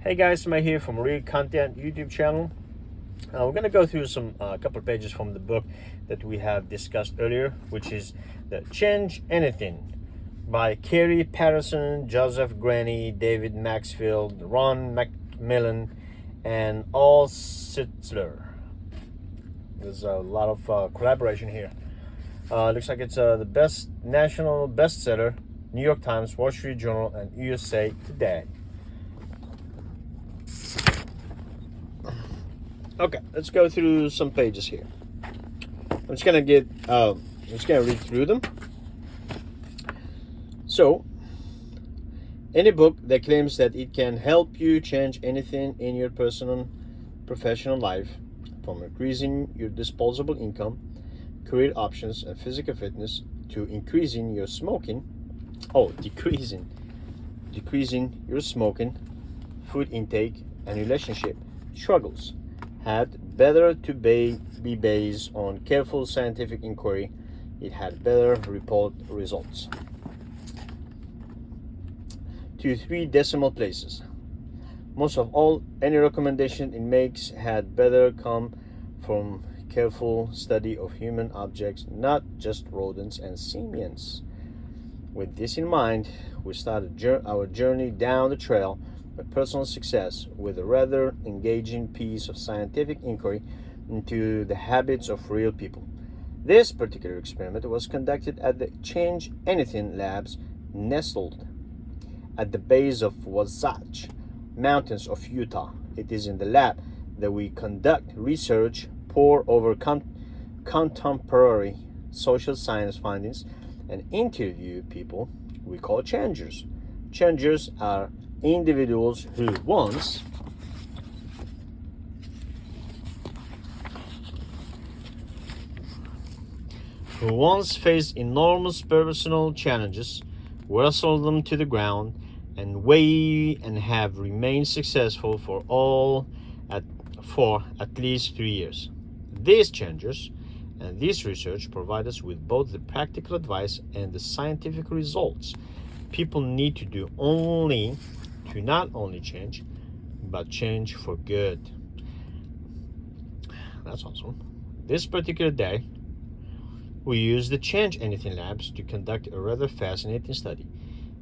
Hey guys, Matt here from Real Content YouTube channel. We're going to go through some couple of pages from the book that we have discussed earlier, which is the Change Anything by Carey Patterson, Joseph Graney, David Maxfield, Ron Macmillan, and Al Sitzler. There's a lot of collaboration here. Looks like it's the best national bestseller, New York Times, Wall Street Journal, and USA Today. Okay, let's go through some pages here. I'm just gonna read through them. So, any book that claims that it can help you change anything in your personal, professional life, from increasing your disposable income, career options, and physical fitness, to increasing your decreasing your smoking, food intake, and relationship struggles, had better to be based on careful scientific inquiry. It had better report results. To 3 decimal places. Most of all, any recommendation it makes had better come from careful study of human objects, not just rodents and simians. With this in mind, we started our journey down the trail of personal success with a rather engaging piece of scientific inquiry into the habits of real people. This particular experiment was conducted at the Change Anything Labs, nestled at the base of Wasatch Mountains of Utah. It is in the lab that we conduct research, pore over contemporary social science findings, and interview people we call changers. Changers are individuals who once faced enormous personal challenges, wrestled them to the ground, and have remained successful for at least 3 years. These changers and this research provide us with both the practical advice and the scientific results people need to not only change, but change for good. That's awesome. This particular day, we used the Change Anything Labs to conduct a rather fascinating study.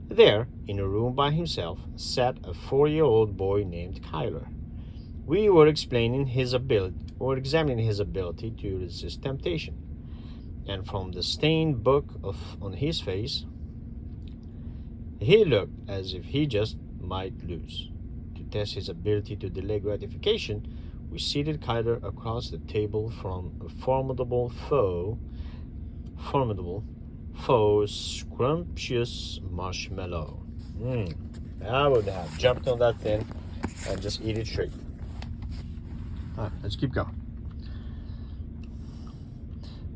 There, in a room by himself, sat a 4-year-old boy named Kyler. We were examining his ability to resist temptation. And from the stained book on his face, he looked as if he just might lose. To test his ability to delay gratification, we seated Kyler across the table from a formidable foe, scrumptious marshmallow. I would have jumped on that thing and just eat it straight. All right, let's keep going.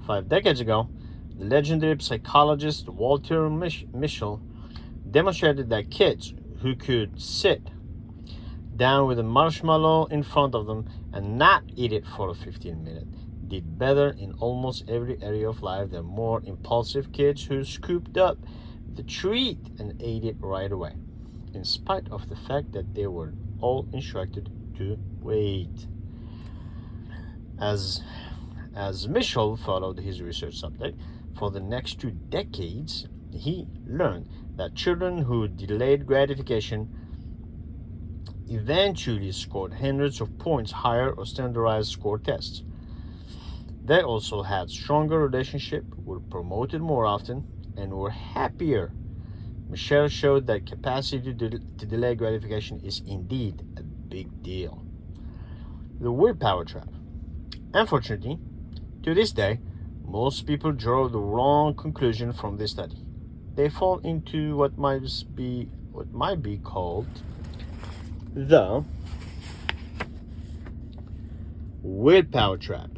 5 decades ago, the legendary psychologist Walter Mischel demonstrated that kids who could sit down with a marshmallow in front of them and not eat it for 15 minutes did better in almost every area of life than more impulsive kids who scooped up the treat and ate it right away, in spite of the fact that they were all instructed to wait. As Mischel followed his research subject for the next 2 decades, he learned that children who delayed gratification eventually scored hundreds of points higher on standardized score tests. They also had stronger relationships, were promoted more often, and were happier. Michelle showed that capacity to delay gratification is indeed a big deal. The willpower trap. Unfortunately, to this day, most people draw the wrong conclusion from this study. They fall into what might be called the willpower trap.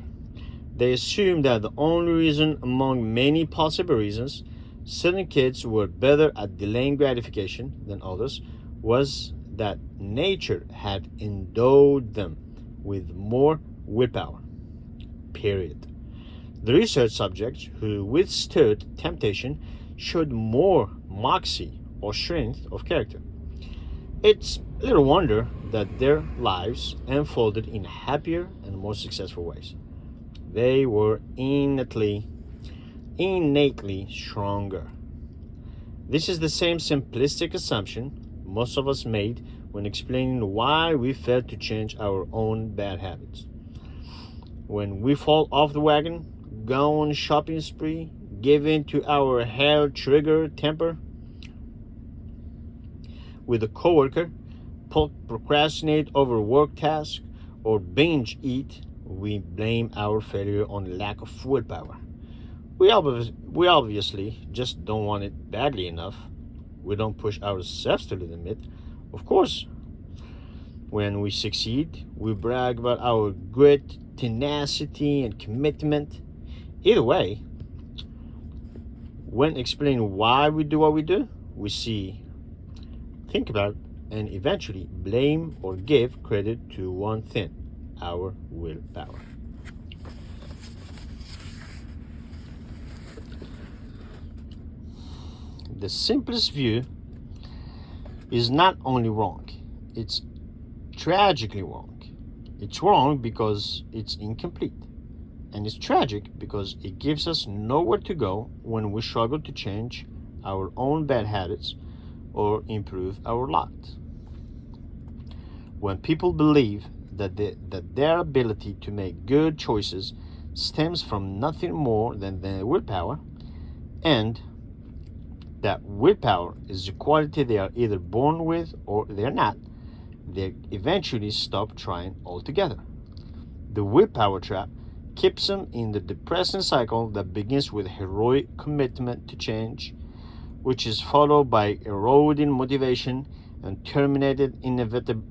They assume that the only reason among many possible reasons certain kids were better at delaying gratification than others was that nature had endowed them with more willpower. Period. The research subjects who withstood temptation showed more moxie or strength of character. It's Little wonder that their lives unfolded in happier and more successful ways. They were innately stronger. This is the same simplistic assumption most of us made when explaining why we failed to change our own bad habits. When we fall off the wagon, go on a shopping spree, give in to our hair-trigger temper with a coworker, procrastinate over work tasks, or binge eat, we blame our failure on lack of willpower. We obviously just don't want it badly enough. We don't push ourselves to the limit. Of course, when we succeed, we brag about our grit, tenacity, and commitment. Either way, when explaining why we do what we do, we think about, and eventually blame or give credit to one thing: our willpower. The simplest view is not only wrong, it's tragically wrong. It's wrong because it's incomplete. And it's tragic because it gives us nowhere to go when we struggle to change our own bad habits or improve our lot. When people believe that their ability to make good choices stems from nothing more than their willpower, and that willpower is a quality they are either born with or they're not, they eventually stop trying altogether. The willpower trap keeps them in the depressing cycle that begins with heroic commitment to change, which is followed by eroding motivation and terminated inevitably,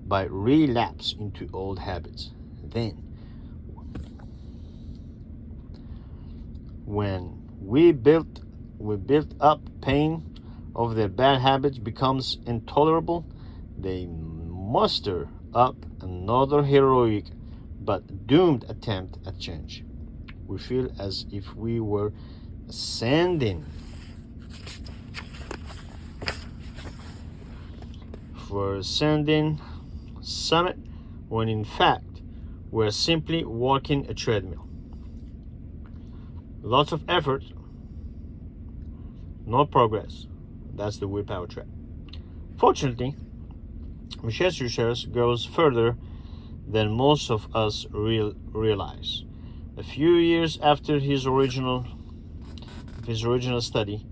by relapse into old habits. Then, when we built up pain of their bad habits becomes intolerable, they muster up another heroic but doomed attempt at change. We feel as if we were ascending summit when in fact we're simply walking a treadmill. Lots of effort, no progress. That's the willpower trap. Fortunately, Michel's research goes further than most of us realize. A few years after his original study,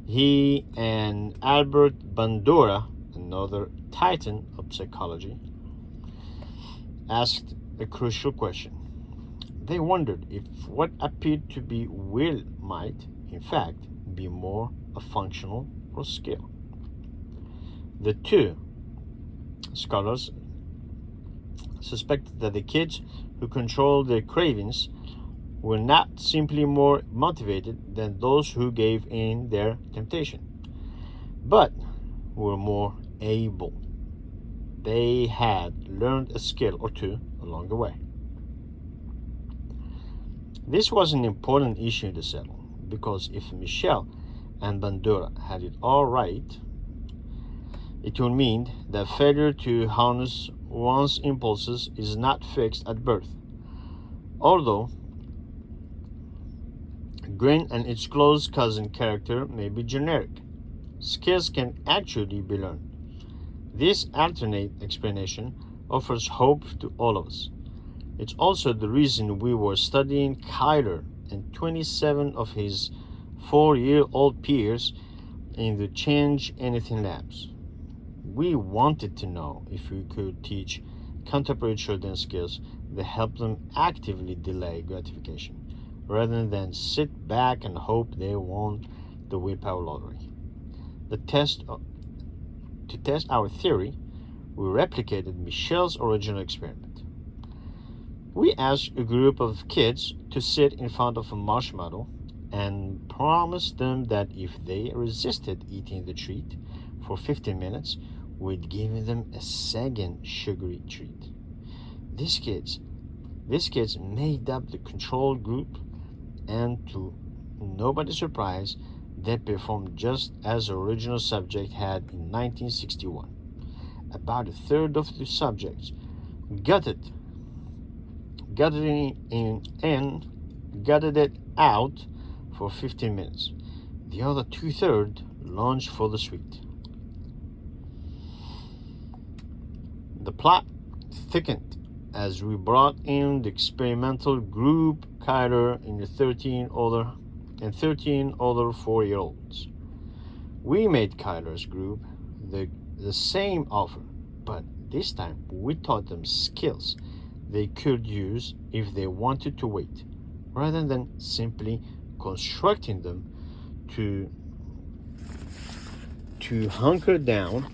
he and Albert Bandura, another titan of psychology, asked a crucial question. They wondered if what appeared to be will might, in fact, be more a functional or skill. The two scholars suspected that the kids who controlled their cravings were not simply more motivated than those who gave in their temptation, but were more able. They had learned a skill or two along the way. This was an important issue to settle, because if Michel and Bandura had it all right, it would mean that failure to harness one's impulses is not fixed at birth. Although grin and its close cousin character may be generic, skills can actually be learned. This alternate explanation offers hope to all of us. It's also the reason we were studying Kyler and 27 of his 4-year-old peers in the Change Anything labs. We wanted to know if we could teach contemporary children skills that help them actively delay gratification, rather than sit back and hope they won the willpower lottery. To test our theory, we replicated Michel's original experiment. We asked a group of kids to sit in front of a marshmallow and promised them that if they resisted eating the treat for 15 minutes, we'd give them a second sugary treat. These kids made up the control group, and to nobody's surprise, they performed just as the original subject had in 1961. About a third of the subjects got it, gutted it out for 15 minutes. The other two-thirds lunged for the sweet. The plot thickened as we brought in the experimental group, Kyler and 13 other 4-year-olds. We made Kyler's group the same offer, but this time we taught them skills they could use if they wanted to wait, rather than simply constructing them to hunker down.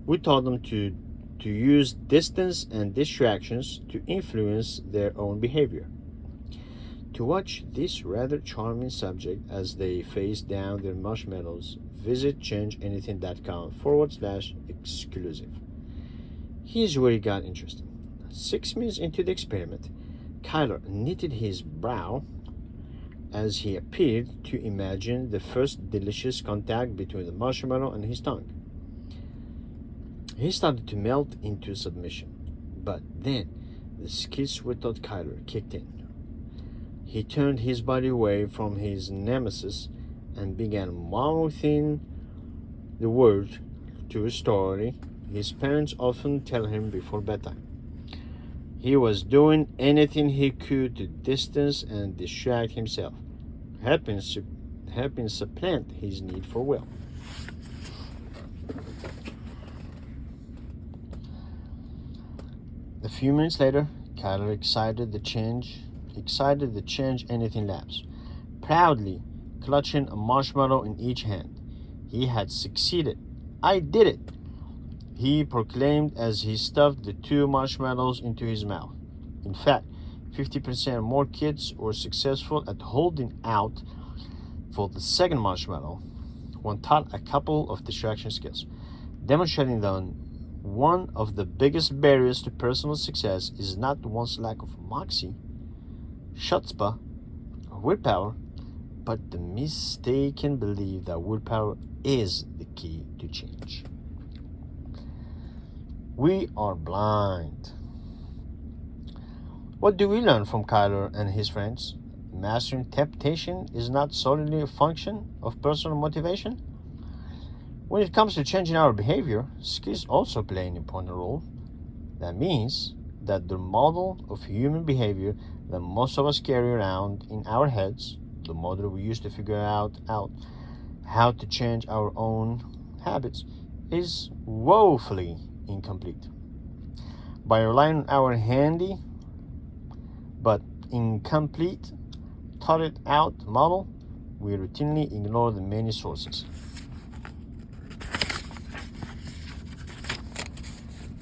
We taught them to use distance and distractions to influence their own behavior. To watch this rather charming subject as they face down their marshmallows, visit changeanything.com/exclusive. Here's where it got interesting. 6 minutes into the experiment, Kyler knitted his brow as he appeared to imagine the first delicious contact between the marshmallow and his tongue. He started to melt into submission, but then the skills we taught Kyler kicked in. He turned his body away from his nemesis and began mouthing the words to a story his parents often tell him before bedtime. He was doing anything he could to distance and distract himself, helping supplant his need for will. A few minutes later, Kyler excited the Change Anything Labs, proudly clutching a marshmallow in each hand. He had succeeded. I did it, he proclaimed as he stuffed the 2 marshmallows into his mouth. In fact, 50% more kids were successful at holding out for the second marshmallow when taught a couple of distraction skills, demonstrating that one of the biggest barriers to personal success is not one's lack of moxie, chutzpah, or willpower, but the mistaken belief that willpower is the key to change. We are blind. What do we learn from Kyler and his friends? Mastering temptation is not solely a function of personal motivation. When it comes to changing our behavior, skills also play an important role. That means that the model of human behavior that most of us carry around in our heads, the model we use to figure out how to change our own habits, is woefully incomplete. By relying on our handy but incomplete, thought out model, we routinely ignore the many sources.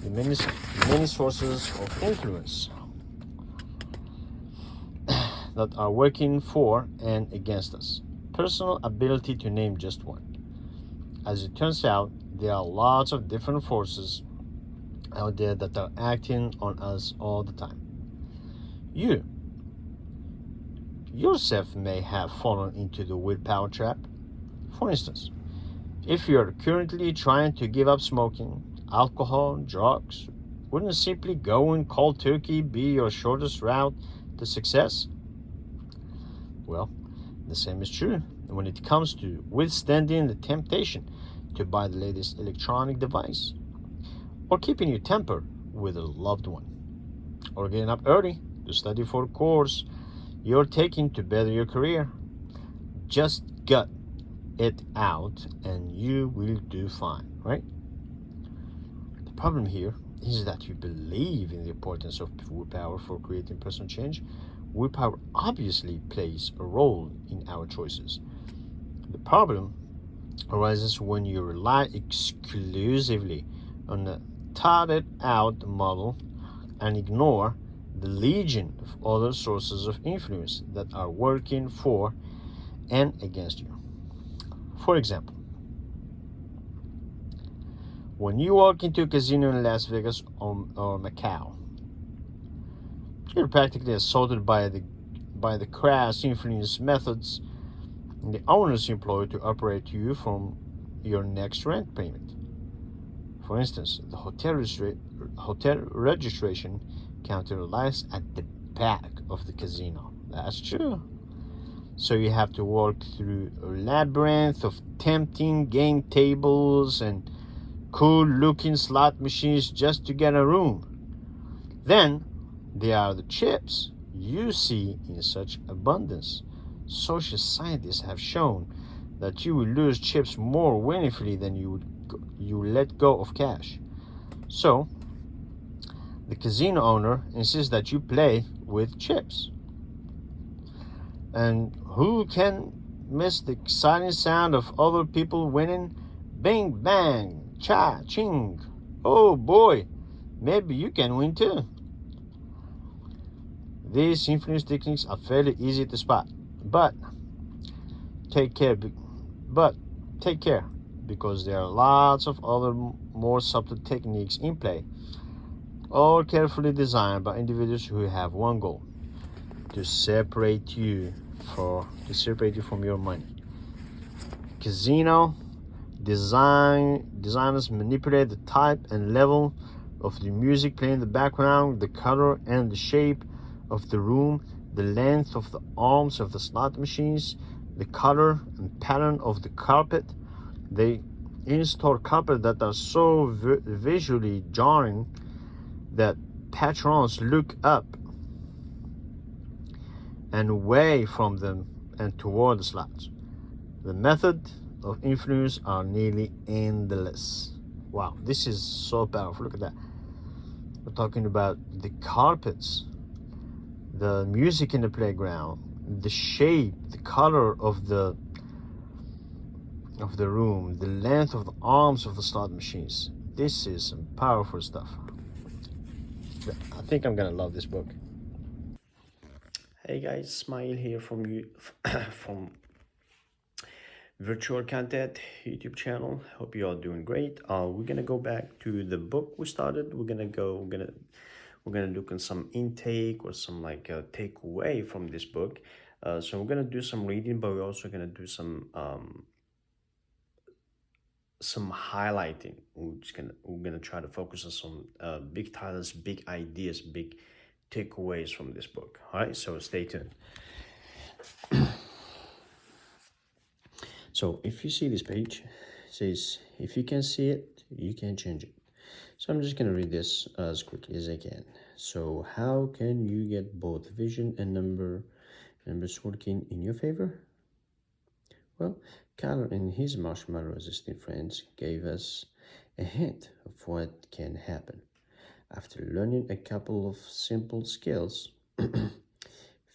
The many sources of influence that are working for and against us. Personal ability to name just one. As it turns out, there are lots of different forces out there that are acting on us all the time. You yourself may have fallen into the willpower trap. For instance, if you are currently trying to give up smoking, alcohol, drugs, wouldn't simply going cold turkey be your shortest route to success? Well, the same is true when it comes to withstanding the temptation to buy the latest electronic device, or keeping your temper with a loved one, or getting up early to study for a course you're taking to better your career. Just gut it out and you will do fine, right? The problem here is that you believe in the importance of willpower for creating personal change. Willpower obviously plays a role in our choices. The problem arises when you rely exclusively on a thought out model and ignore the legion of other sources of influence that are working for and against you. For example, when you walk into a casino in Las Vegas or Macau, you're practically assaulted by the by the crass influence methods the owners employ to operate you from your next rent payment. For instance, the hotel registration counter lies at the back of the casino. That's true. So you have to walk through a labyrinth of tempting game tables and cool looking slot machines just to get a room. Then there are the chips you see in such abundance. Social scientists have shown that you will lose chips more willingly than you let go of cash. So the casino owner insists that you play with chips. And who can miss the exciting sound of other people winning? Bing bang, cha ching. Oh boy, maybe you can win too. These influence techniques are fairly easy to spot, but take care. But take care, because there are lots of other more subtle techniques in play, all carefully designed by individuals who have one goal: to separate you from your money. Casino designers manipulate the type and level of the music playing in the background, the color and the shape of the room, the length of the arms of the slot machines, the color and pattern of the carpet. They install carpet that are so visually jarring that patrons look up and away from them and toward the slots. The method of influence are nearly endless. Wow, this is so powerful. Look at that. We're talking about the carpets, the music in the playground, the shape, the color of the room, the length of the arms of the slot machines. This is some powerful stuff. I think I'm gonna love this book. Hey guys, Smile here from from Virtual Content YouTube channel. Hope you all doing great. We're gonna go back to the book we started. We're gonna look at some intake or some takeaway from this book. So we're gonna do some reading, but we're also gonna do some highlighting. We're gonna try to focus on some big titles, big ideas, big takeaways from this book. All right, so stay tuned. So if you see this page, it says, if you can see it, you can change it. So I'm just gonna read this as quickly as I can. So how can you get both vision and numbers working in your favor? Well, Carter and his marshmallow resistant friends gave us a hint of what can happen. After learning a couple of simple skills,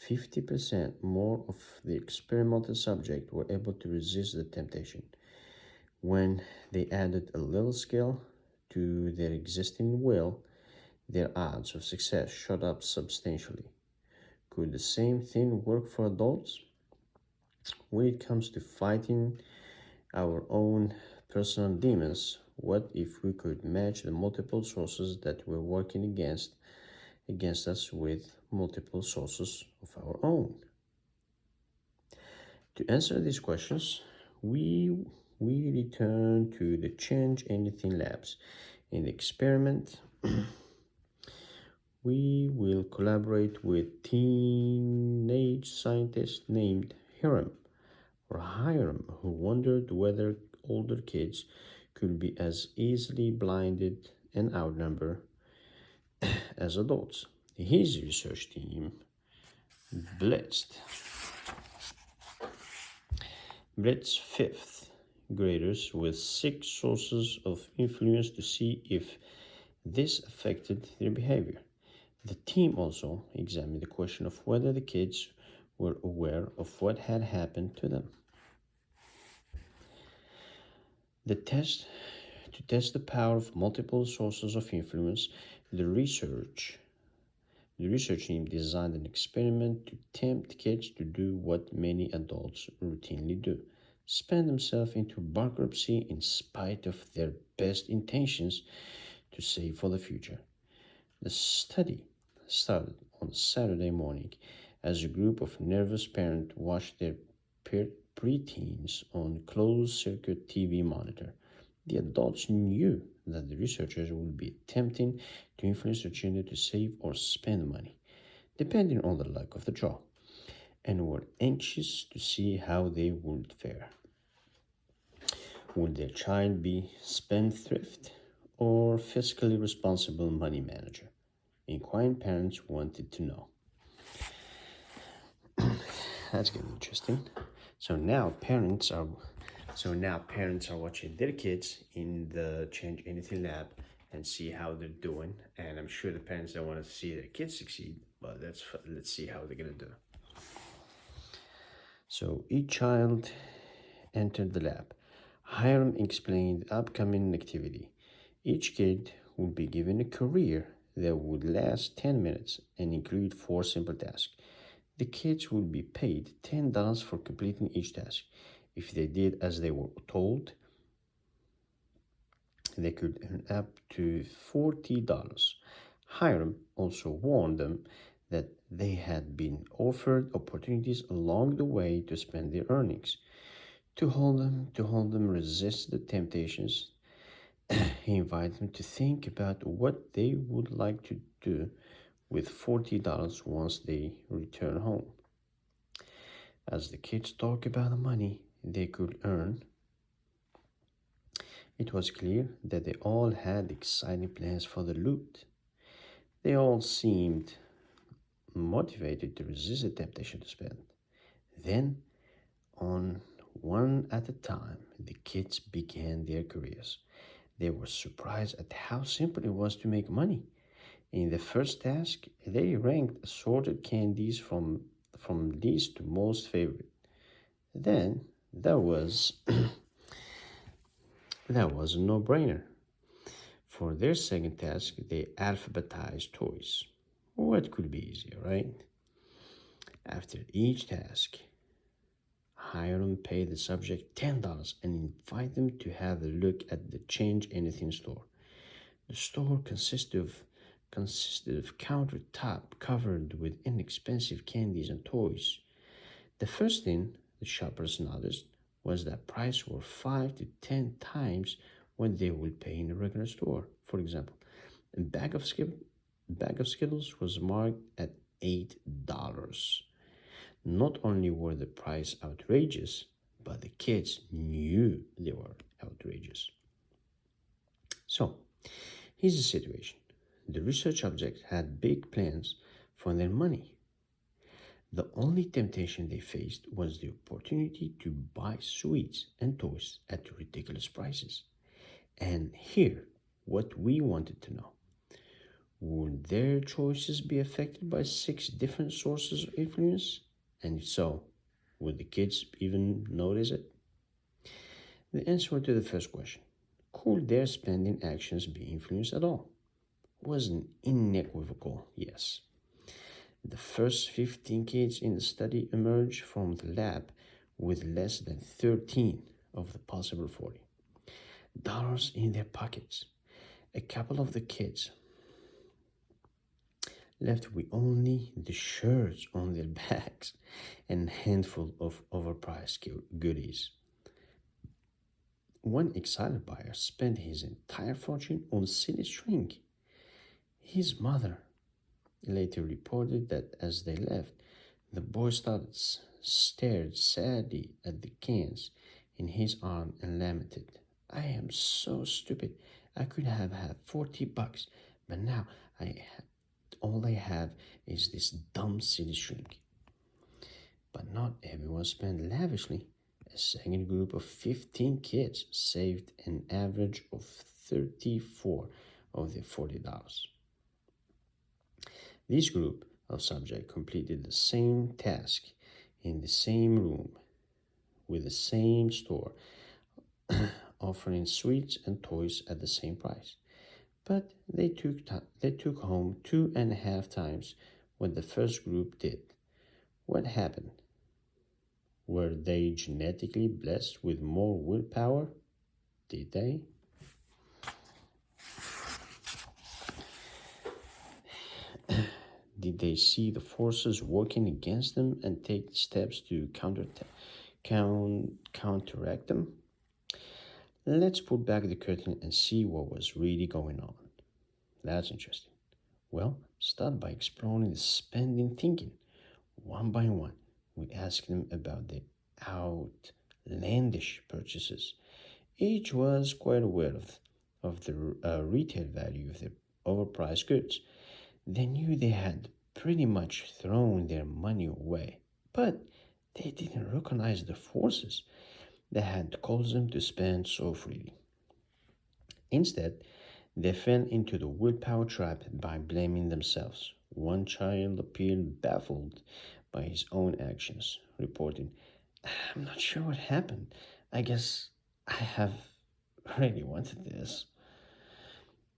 50% more of the experimental subjects were able to resist the temptation. When they added a little skill to their existing will, their odds of success shot up substantially. Could the same thing work for adults? When it comes to fighting our own personal demons, what if we could match the multiple sources that we're working against us with multiple sources of our own? To answer these questions, we return to the Change Anything Labs. In the experiment, we will collaborate with teenage scientist named Hiram, who wondered whether older kids could be as easily blinded and outnumbered as adults. His research team blitzed fifth graders with 6 sources of influence to see if this affected their behavior. The team also examined the question of whether the kids were aware of what had happened to them. To test the power of multiple sources of influence, the research team designed an experiment to tempt kids to do what many adults routinely do: spend themselves into bankruptcy in spite of their best intentions to save for the future. The study started on Saturday morning As a group of nervous parents watched their preteens on closed-circuit TV monitor, the adults knew that the researchers would be attempting to influence their children to save or spend money, depending on the luck of the draw, and were anxious to see how they would fare. Would their child be spendthrift or fiscally responsible money manager? Inquiring parents wanted to know. That's getting interesting. So now parents are watching their kids in the Change Anything lab and see how they're doing. And I'm sure the parents don't want to see their kids succeed, but let's see how they're gonna do. So each child entered the lab. Hiram explained the upcoming activity. Each kid would be given a career that would last 10 minutes and include 4 simple tasks. The kids would be paid $10 for completing each task. If they did as they were told, they could earn up to $40. Hiram also warned them that they had been offered opportunities along the way to spend their earnings. To hold them resist the temptations, he invited them to think about what they would like to do with $40 once they return home. As the kids talked about the money they could earn, it was clear that they all had exciting plans for the loot. They all seemed motivated to resist the temptation to spend. Then, on one at a time, the kids began their careers. They were surprised at how simple it was to make money. In the first task, they ranked assorted candies from least to most favorite. Then that was that was a no-brainer. For their second task, they alphabetized toys. What could be easier, right? After each task, Hiram paid the subject $10 and invited them to have a look at the Change Anything store. The store consisted of countertop covered with inexpensive candies and toys. The first thing the shoppers noticed was that prices were 5 to 10 times what they would pay in a regular store. For example, a bag of Skittles was marked at $8. Not only were the prices outrageous, but the kids knew they were outrageous. So, here's the situation. The research subjects had big plans for their money. The only temptation they faced was the opportunity to buy sweets and toys at ridiculous prices. And here, what we wanted to know. Would their choices be affected by 6 different sources of influence? And if so, would the kids even notice it? The answer to the first question, could their spending actions be influenced at all, was an unequivocal yes. The first 15 kids in the study emerged from the lab with less than 13 of the possible $40 in their pockets. A couple of the kids left with only the shirts on their backs and a handful of overpriced goodies. One excited buyer spent his entire fortune on silly string. His mother later reported that as they left, the boy stared sadly at the cans in his arm and lamented, "I am so stupid. I could have had $40, but now all I have is this dumb silly string." But not everyone spent lavishly. A second group of 15 kids saved an average of 34 of their $40. This group of subjects completed the same task in the same room with the same store, offering sweets and toys at the same price. But they took home 2.5 times what the first group did. What happened? Were they genetically blessed with more willpower? Did they? Did they see the forces working against them and take steps to counteract them? Let's pull back the curtain and see what was really going on. That's interesting. Well, start by exploring the spending thinking. One by one, we asked them about the outlandish purchases. Each was quite aware of the retail value of the overpriced goods. They knew they had pretty much thrown their money away, but they didn't recognize the forces that had caused them to spend so freely. Instead, they fell into the willpower trap by blaming themselves. One child appeared baffled by his own actions, reporting, "I'm not sure what happened. I guess I have really wanted this."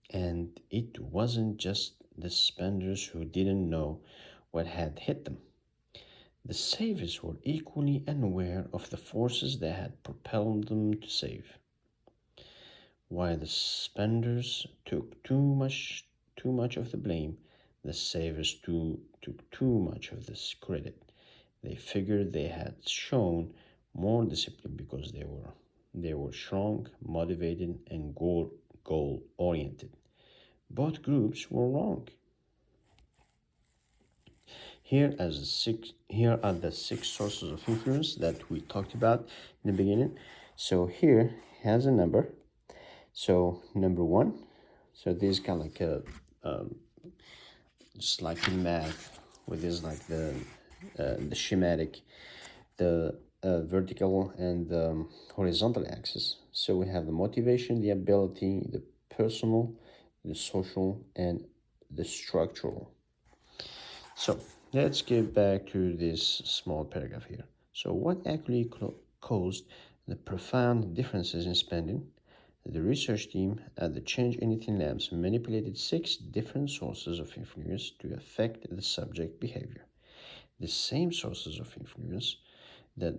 And it wasn't just the spenders who didn't know what had hit them. The savers were equally unaware of the forces that had propelled them to save. While the spenders took too much of the blame, the savers took too much of the credit. They figured they had shown more discipline because they were strong, motivated, and goal oriented. Both groups were wrong. Here are the six sources of influence that we talked about in the beginning. So here has a number. So number one, so this is kind of like a just like in math, with this like the schematic, the vertical and horizontal axis. So we have the motivation, the ability, the personal, the social, and the structural. So let's get back to this small paragraph here. So what actually caused the profound differences in spending? The research team at the Change Anything Labs manipulated 6 different sources of influence to affect the subject behavior. The same sources of influence that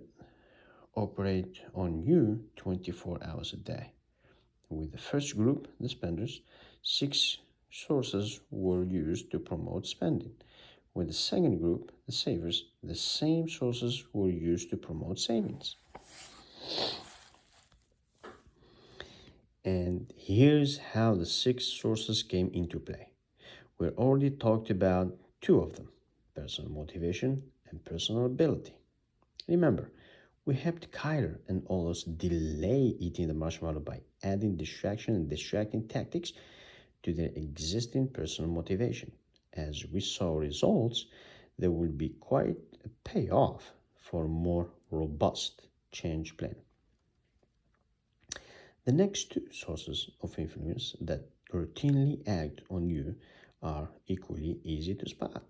operate on you 24 hours a day. With the first group, the spenders, 6 sources were used to promote spending. With the second group, the savers, the same sources were used to promote savings. And here's how the 6 sources came into play. We already talked about 2 of them, personal motivation and personal ability. Remember, we helped Kyler and Olos delay eating the marshmallow by adding distraction and distracting tactics to their existing personal motivation. As we saw results, there will be quite a payoff for a more robust change plan. The next 2 sources of influence that routinely act on you are equally easy to spot.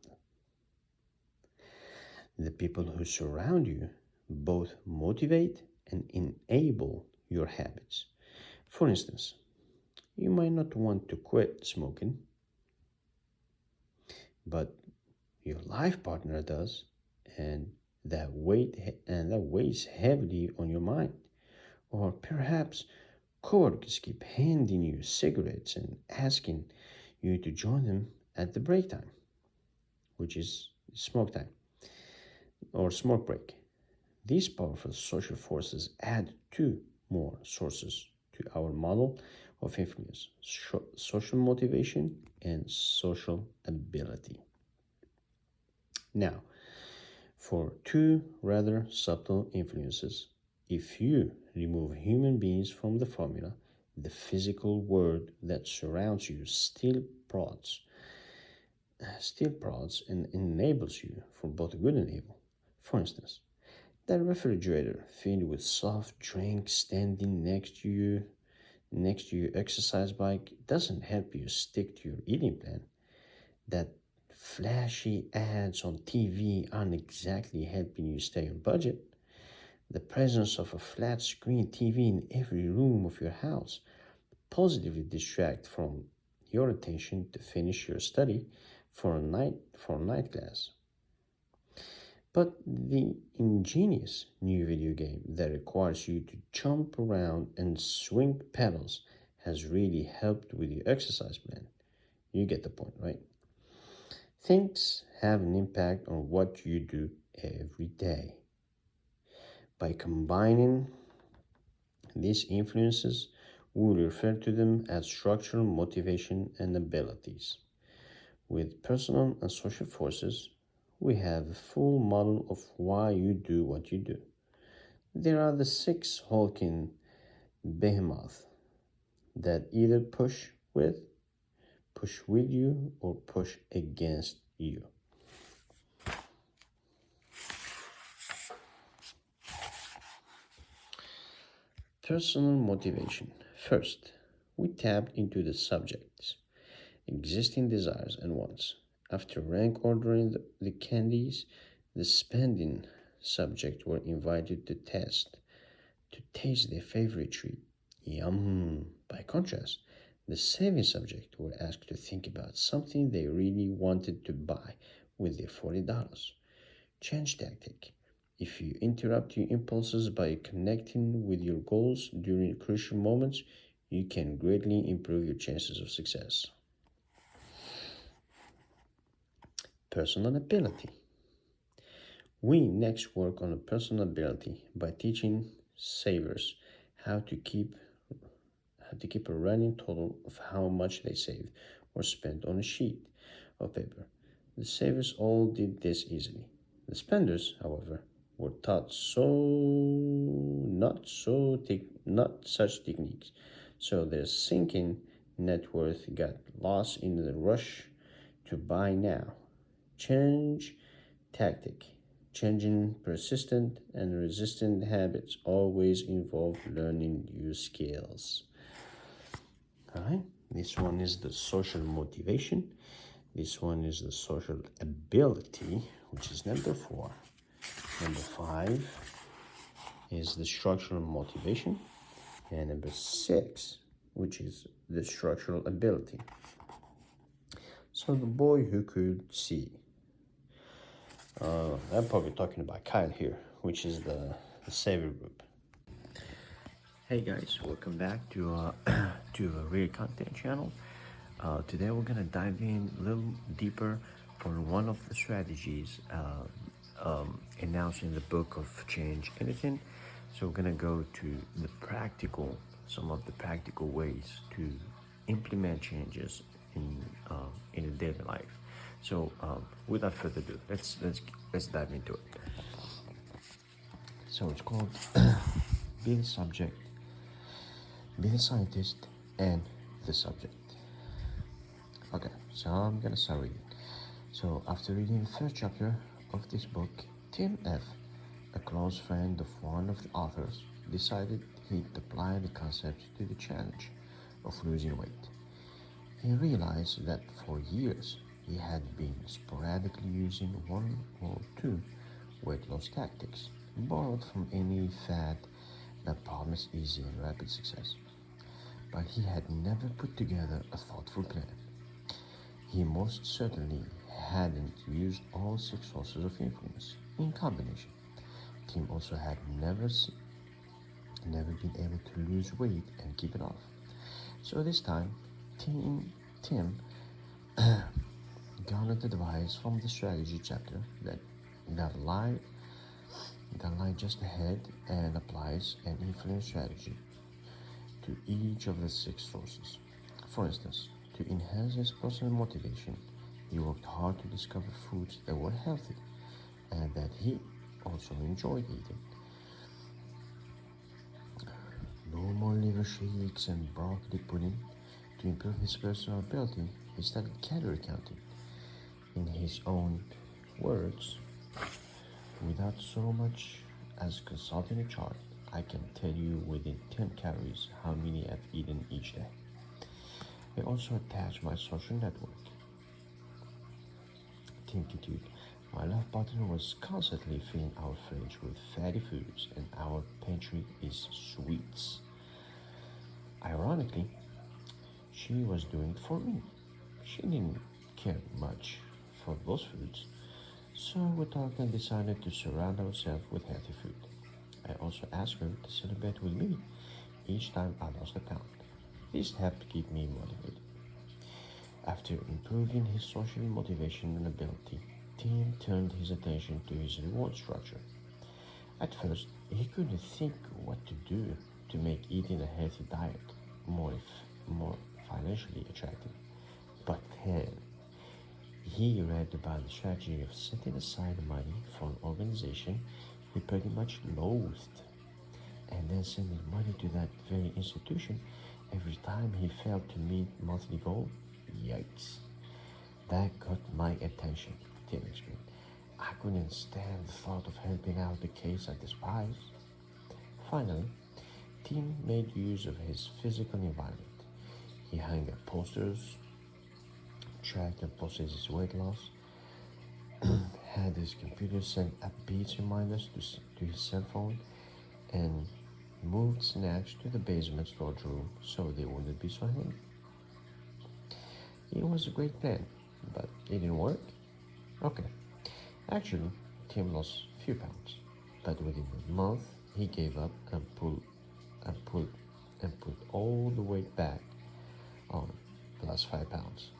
The people who surround you both motivate and enable your habits. For instance, you might not want to quit smoking, but your life partner does, and that weighs heavily on your mind. Or perhaps coworkers keep handing you cigarettes and asking you to join them at the break time, which is smoke time or smoke break. These powerful social forces add 2 more sources to our model of influence: social motivation and social ability. Now, for 2 rather subtle influences, if you remove human beings from the formula, the physical world that surrounds you still prods and enables you for both good and evil. For instance, that refrigerator filled with soft drinks standing next to your exercise bike doesn't help you stick to your eating plan. That flashy ads on TV aren't exactly helping you stay on budget. The presence of a flat screen TV in every room of your house positively distract from your attention to finish your study for a night class. But the ingenious new video game that requires you to jump around and swing pedals has really helped with your exercise plan. You get the point, right? Things have an impact on what you do every day. By combining these influences, we will refer to them as structural motivation and abilities. With personal and social forces, we have a full model of why you do what you do. There are the six hulking behemoths that either push with you, or push against you. Personal motivation. First, we tapped into the subject's existing desires and wants. After rank ordering the candies, the spending subject were invited to taste their favorite treat. Yum! By contrast, the saving subject were asked to think about something they really wanted to buy with their $40. Change tactic. If you interrupt your impulses by connecting with your goals during crucial moments, you can greatly improve your chances of success. Personal ability. We next work on a personal ability by teaching savers how to keep a running total of how much they saved or spent on a sheet of paper. The savers all did this easily. The spenders, however, were taught not such techniques, so their sinking net worth got lost in the rush to buy now. Change tactic. Changing persistent and resistant habits always involve learning new skills. All right, this one is the social motivation. This one is the social ability, which is number 4. Number 5 is the structural motivation. And number 6, which is the structural ability. So the boy who could see. I'm probably talking about Kyle here, which is the saver group. Hey guys, welcome back to to a Real Content channel. Today we're gonna dive in a little deeper on one of the strategies announced in the book of Change Anything. So we're gonna go to some of the practical ways to implement changes in a daily life. So without further ado, let's dive into it. So it's called Be the Subject, Be the Scientist, and the Subject. Okay, so I'm gonna start reading. So after reading the first chapter of this book, Tim F., a close friend of one of the authors, decided he'd apply the concept to the challenge of losing weight. He realized that for years he had been sporadically using one or two weight loss tactics borrowed from any fad that promised easy and rapid success. But he had never put together a thoughtful plan. He most certainly hadn't used all 6 sources of influence in combination. Tim also had never been able to lose weight and keep it off. So this time, Tim garnered advice from the strategy chapter that lie just ahead and applies an influence strategy to each of the 6 sources. For instance, to enhance his personal motivation, he worked hard to discover foods that were healthy and that he also enjoyed eating. No more liver shakes and broccoli pudding. To improve his personal ability, he started calorie counting. In his own words, without so much as consulting a chart, I can tell you within 10 calories how many I've eaten each day. I also attached my social network. Tim continued, my love partner was constantly filling our fridge with fatty foods and our pantry is sweets. Ironically, she was doing it for me. She didn't care much for those foods, so we talked and decided to surround ourselves with healthy food. I also asked her to celebrate with me each time I lost a pound. This helped keep me motivated. After improving his social motivation and ability, Tim turned his attention to his reward structure. At first, he couldn't think what to do to make eating a healthy diet more financially attractive. But then he read about the strategy of setting aside money for an organization he pretty much loathed, and then sending money to that very institution every time he failed to meet monthly goal. Yikes. That got my attention, Tim explained. I couldn't stand the thought of helping out the case I despised. Finally, Tim made use of his physical environment. He hung up posters, tracked and posted his weight loss, had his computer send upbeat reminders to his cell phone, and moved snacks to the basement storage room so they wouldn't be so heavy. It was a great plan, but it didn't work. Okay, actually, Tim lost a few pounds, but within a month he gave up and put all the weight back on, plus 5 pounds.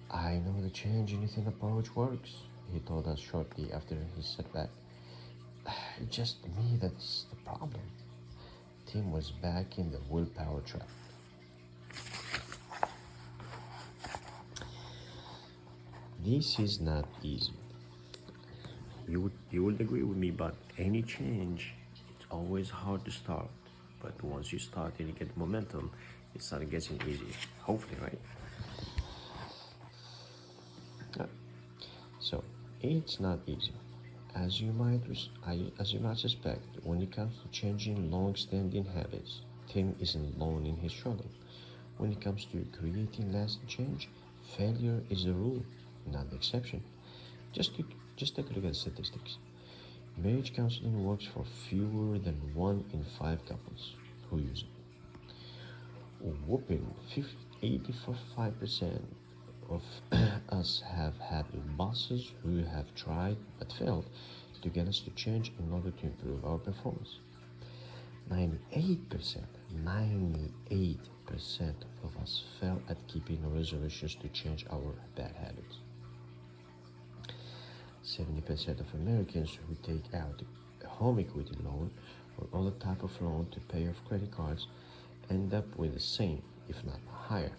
I know the change in eating approach works, he told us shortly after his setback. It's just me that's the problem. Tim was back in the willpower trap. This is not easy. You would agree with me, but any change, it's always hard to start. But once you start and you get momentum, it starts getting easy. Hopefully, right? Uh, So it's not easy. As you might suspect, when it comes to changing long-standing habits, Tim isn't alone in his struggle. When it comes to creating lasting change, failure is the rule, not the exception. Just, to, just take a look at the statistics. Marriage counseling works for fewer than 1 in 5 couples who use it. A whopping 85% of us have had bosses who have tried but failed to get us to change in order to improve our performance. 98%, 98% of us fail at keeping resolutions to change our bad habits. 70% of Americans who take out a home equity loan or other type of loan to pay off credit cards end up with the same, if not higher,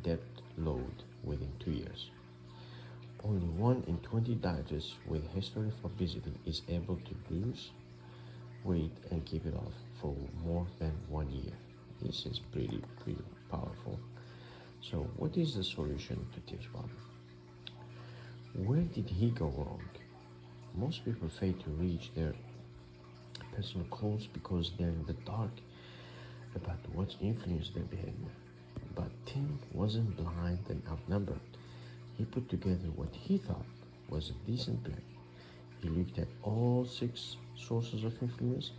debt load within 2 years. Only 1 in 20 dieters with a history of obesity is able to lose weight and keep it off for more than 1 year. This is pretty powerful. So what is the solution to Tim's problem? Where did he go wrong? Most people fail to reach their personal goals because they're in the dark about what influenced their behavior. But Tim wasn't blind and outnumbered. He put together what he thought was a decent plan. He looked at all 6 sources of influence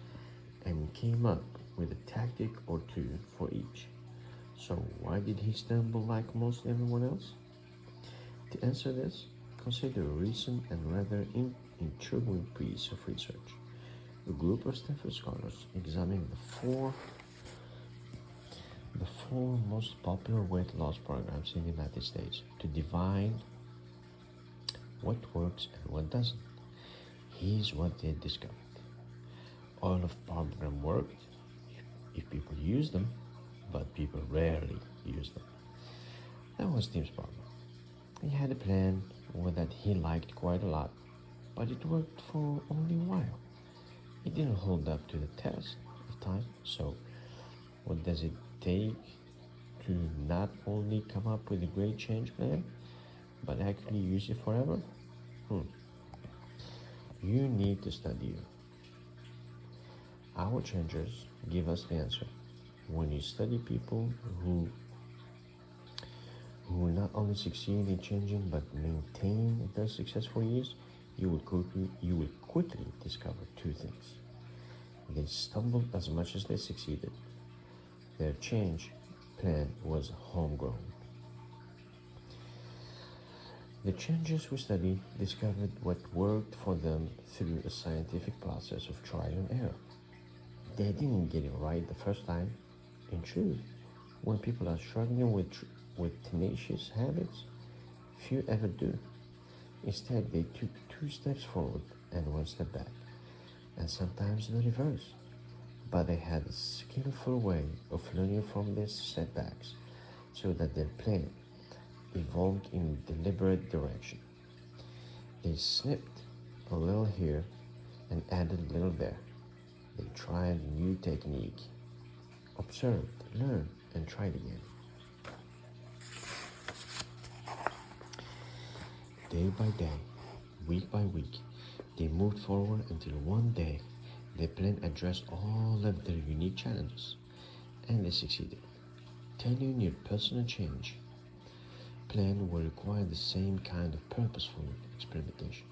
and came up with a tactic or two for each. So why did he stumble like most everyone else? To answer this, consider a recent and rather intriguing piece of research. A group of Stanford scholars examined the four most popular weight loss programs in the United States to divine what works and what doesn't. Here's what they discovered. All of programs worked if people used them, but people rarely used them. That was Tim's problem. He had a plan that he liked quite a lot, but it worked for only a while. It didn't hold up to the test of time, so what does it take to not only come up with a great change plan, but actually use it forever? You need to study you. Our changers give us the answer. When you study people who not only succeed in changing but maintain their success for years, you will quickly discover 2 things. They stumbled as much as they succeeded. Their change plan was homegrown. The changers we studied discovered what worked for them through a scientific process of trial and error. They didn't get it right the first time. In truth, when people are struggling with with tenacious habits? Few ever do. Instead, they took 2 steps forward and 1 step back, and sometimes the reverse. But they had a skillful way of learning from these setbacks so that their plan evolved in a deliberate direction. They snipped a little here and added a little there. They tried a new technique, observed, learned, and tried again. Day by day, week by week, they moved forward until one day their plan addressed all of their unique challenges, and they succeeded. Telling your personal change plan will require the same kind of purposeful experimentation.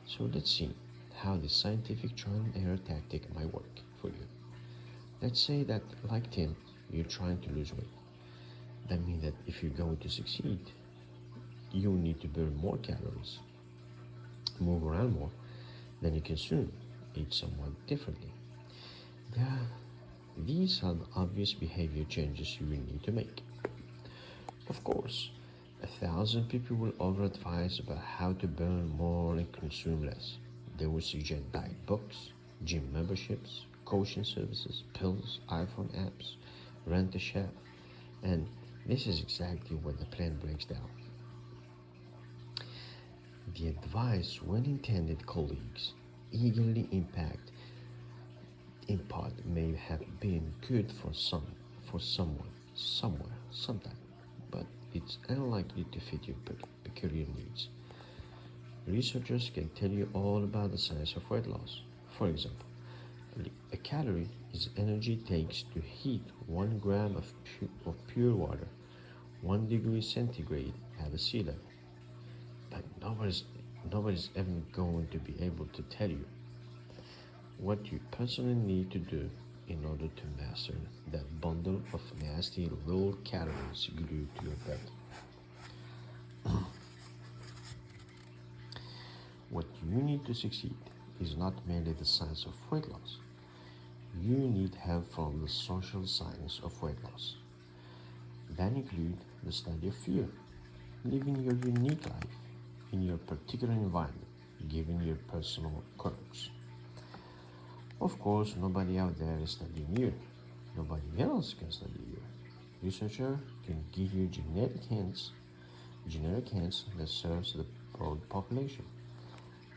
So let's see how this scientific trial and error tactic might work for you. Let's say that, like Tim, you're trying to lose weight. That means that if you're going to succeed, you need to burn more calories, move around more than you consume, eat somewhat differently. Yeah, these are the obvious behavior changes you will need to make. Of course, 1,000 people will over advise about how to burn more and consume less. They will suggest diet books, gym memberships, coaching services, pills, iPhone apps, rent a chef, and this is exactly where the plan breaks down. The advice, when intended colleagues eagerly impart may have been good for someone, somewhere, sometime, but it's unlikely to fit your peculiar needs. Researchers can tell you all about the science of weight loss. For example, a calorie is energy it takes to heat 1 gram of pure water 1 degree centigrade at the sea level. But nobody's ever going to be able to tell you what you personally need to do in order to master that bundle of nasty low calories glued to your belly. What you need to succeed is not merely the science of weight loss. You need help from the social science of weight loss. That includes the study of fear, living your unique life in your particular environment, given your personal quirks. Of course, nobody out there is studying you. Nobody else can study you. Researcher can give you generic hints that serves the broad population.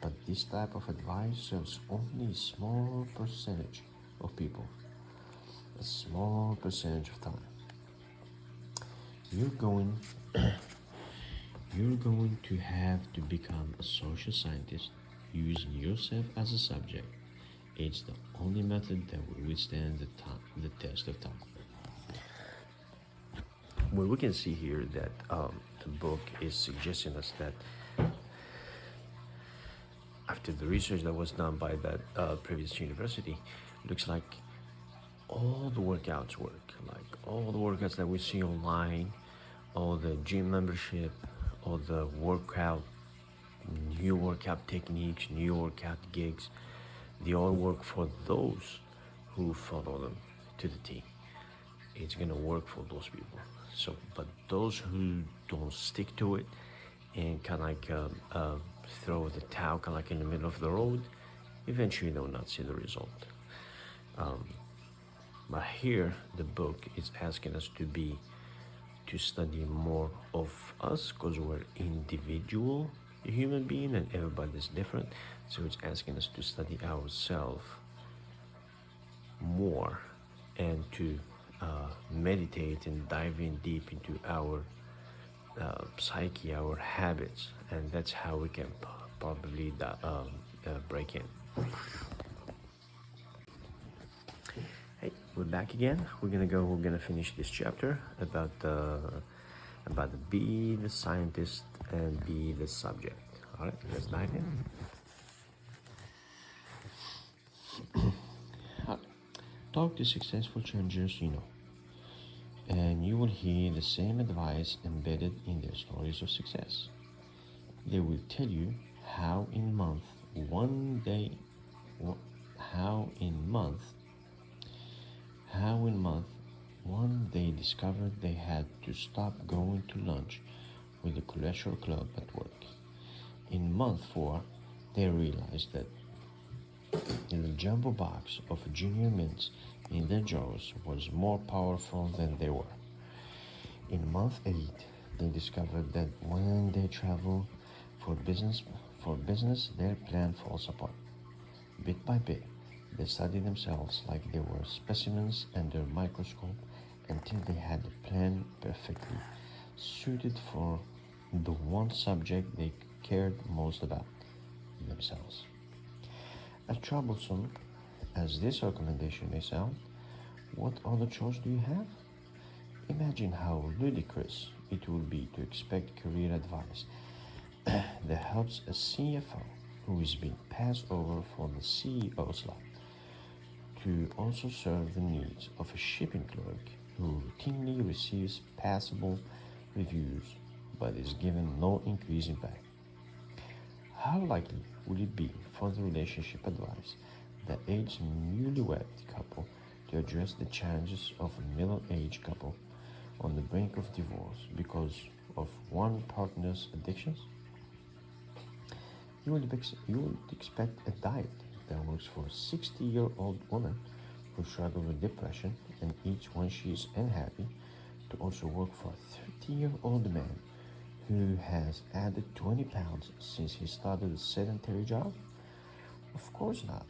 But this type of advice serves only a small percentage of people, a small percentage of time. You're going to have to become a social scientist using yourself as a subject. It's the only method that will withstand the test of time. Well, we can see here that the book is suggesting us that after the research that was done by that previous university, looks like all the workouts work. Like all the workouts that we see online, all the gym membership, all the new workout techniques, new workout gigs, they all work for those who follow them to the T. It's gonna work for those people. So, but those who don't stick to it and kind of like throw the towel kind of like in the middle of the road, eventually they will not see the result. But here, the book is asking us to study more of us, because we're individual human being and everybody's different. So it's asking us to study ourselves more and to meditate and dive in deep into our psyche, our habits, and that's how we can probably break in. Hey, we're back again. We're gonna finish this chapter about be the scientist and be the subject. All right, let's dive in. Talk to successful changers you know, and you will hear the same advice embedded in their stories of success. They will tell you how in month One, they discovered they had to stop going to lunch with the cholesterol club at work. In month 4, they realized that the jumbo box of junior mints in their drawers was more powerful than they were. In month 8, they discovered that when they travel for business, their plan falls apart. Bit by bit, they studied themselves like they were specimens under a microscope until they had a plan perfectly suited for the one subject they cared most about, themselves. As troublesome as this recommendation may sound, what other choice do you have? Imagine how ludicrous it would be to expect career advice that helps a CFO who is being passed over for the CEO slot to also serve the needs of a shipping clerk who routinely receives passable reviews but is given no increase in pay. How likely would it be for the relationship advice that aids a newlywed couple to address the challenges of a middle-aged couple on the brink of divorce because of one partner's addictions? You would expect a diet that works for a 60-year-old woman who struggles with depression and eats when she is unhappy to also work for a 30-year-old man who has added 20 pounds since he started a sedentary job? Of course not.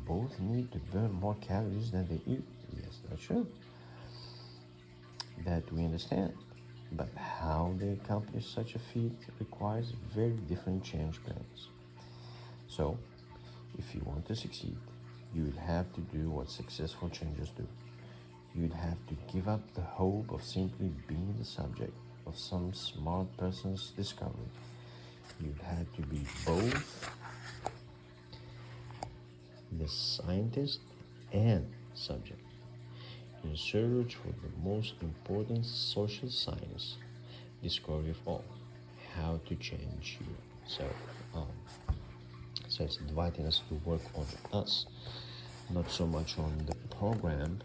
Both need to burn more calories than they eat. Yes, that's true. That we understand. But how they accomplish such a feat requires very different change plans. So, if you want to succeed, you will have to do what successful changers do. You'd have to give up the hope of simply being the subject of some smart person's discovery. You'd have to be both the scientist and subject in search for the most important social science discovery of all, how to change yourself. So it's inviting us to work on us, not so much on the program,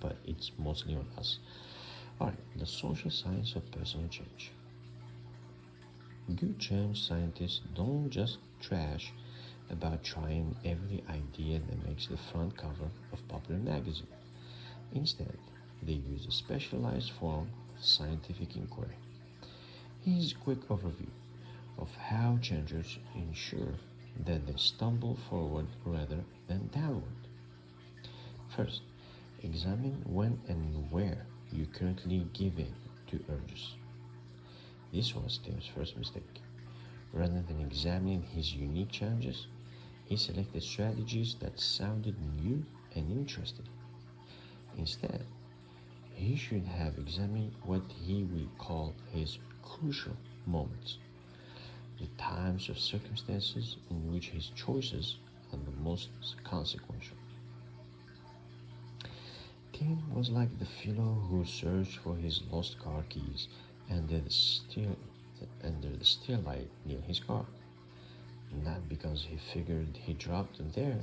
but it's mostly on us. Alright, the social science of personal change. Good change scientists don't just trash about trying every idea that makes the front cover of popular magazine. Instead, they use a specialized form of scientific inquiry. Here's a quick overview of how changers ensure that they stumble forward rather than downward. First, examine when and where you currently give in to urges. This was Tim's first mistake. Rather than examining his unique challenges, he selected strategies that sounded new and interesting. Instead, he should have examined what he would call his crucial moments, the times of circumstances in which his choices are the most consequential. Tim was like the fellow who searched for his lost car keys under the stair light near his car. Not because he figured he dropped them there,